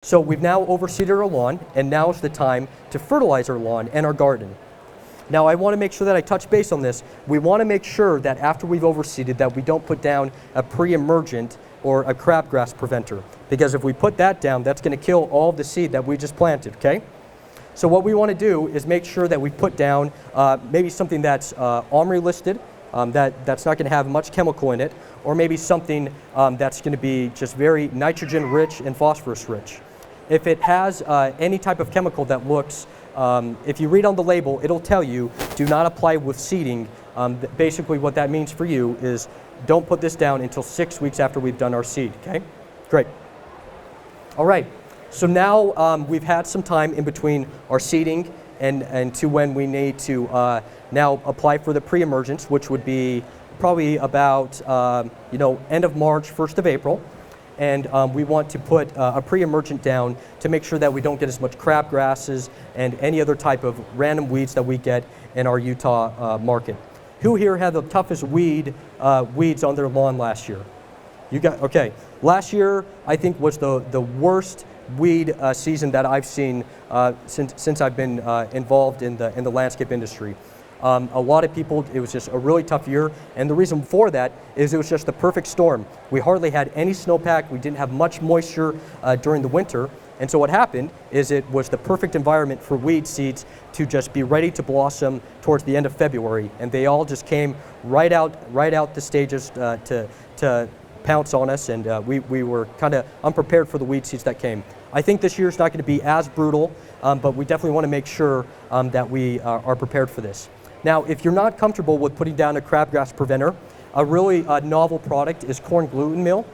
So we've now overseeded our lawn, and now is the time to fertilize our lawn and our garden. Now I want to make sure that I touch base on this. We want to make sure that after we've overseeded that we don't put down a pre-emergent or a crabgrass preventer, because if we put that down, that's going to kill all of the seed that we just planted, okay? So what we want to do is make sure that we put down maybe something that's OMRI listed, that's not going to have much chemical in it, or maybe something that's going to be just very nitrogen rich and phosphorus rich. If it has any type of chemical that looks, if you read on the label, it'll tell you, do not apply with seeding. Basically what that means for you is don't put this down until 6 weeks after we've done our seed, okay? Great. All right, so now we've had some time in between our seeding and to when we need to now apply for the pre-emergence, which would be probably about end of March, 1st of April. And we want to put a pre-emergent down to make sure that we don't get as much crabgrasses and any other type of random weeds that we get in our Utah market. Who here had the toughest weeds on their lawn last year? You got, okay. Last year, I think, was the worst weed season that I've seen since I've been involved in the landscape industry. A lot of people, it was just a really tough year, and the reason for that is it was just the perfect storm. We hardly had any snowpack, we didn't have much moisture during the winter, and so what happened is it was the perfect environment for weed seeds to just be ready to blossom towards the end of February, and they all just came right out the stages to pounce on us, and we were kind of unprepared for the weed seeds that came. I think this year's not going to be as brutal, but we definitely want to make sure that we are prepared for this. Now, if you're not comfortable with putting down a crabgrass preventer, a really novel product is corn gluten meal.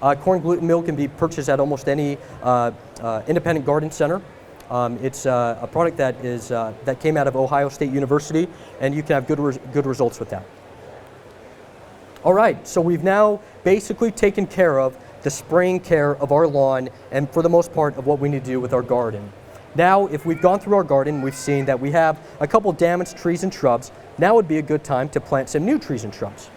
Corn gluten meal can be purchased at almost any independent garden center. It's a product that came out of Ohio State University, and you can have good results with that. All right, so we've now basically taken care of the spraying care of our lawn, and for the most part of what we need to do with our garden. Now, if we've gone through our garden, we've seen that we have a couple damaged trees and shrubs. Now would be a good time to plant some new trees and shrubs.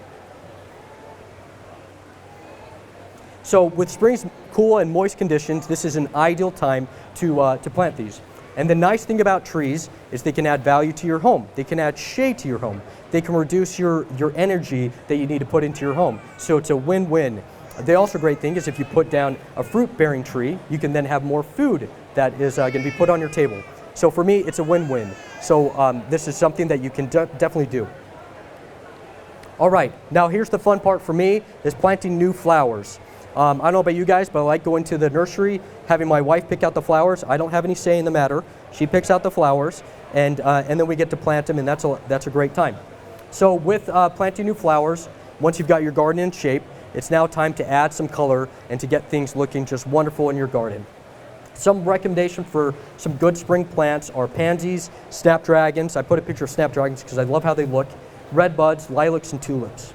So with spring's cool and moist conditions, this is an ideal time to plant these. And the nice thing about trees is they can add value to your home. They can add shade to your home. They can reduce your energy that you need to put into your home. So it's a win-win. The also great thing is if you put down a fruit-bearing tree, you can then have more food that is going to be put on your table. So for me, it's a win-win. So this is something that you can definitely do. All right, now here's the fun part for me, is planting new flowers. I don't know about you guys, but I like going to the nursery, having my wife pick out the flowers. I don't have any say in the matter. She picks out the flowers, and then we get to plant them, and that's a great time. So with planting new flowers, once you've got your garden in shape, it's now time to add some color and to get things looking just wonderful in your garden. Some recommendation for some good spring plants are pansies, snapdragons. I put a picture of snapdragons because I love how they look. Red buds, lilacs, and tulips.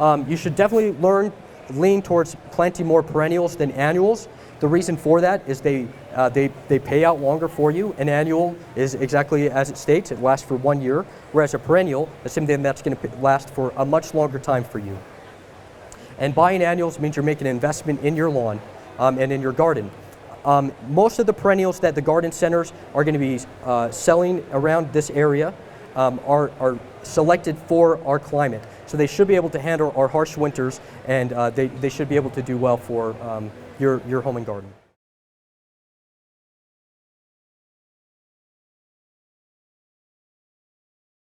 You should definitely lean towards planting more perennials than annuals. The reason for that is they pay out longer for you. An annual is exactly as it states, it lasts for 1 year, whereas a perennial is something that's going to last for a much longer time for you. And buying annuals means you're making an investment in your lawn and in your garden. Most of the perennials that the garden centers are going to be selling around this area are selected for our climate. So they should be able to handle our harsh winters, and they should be able to do well for your home and garden.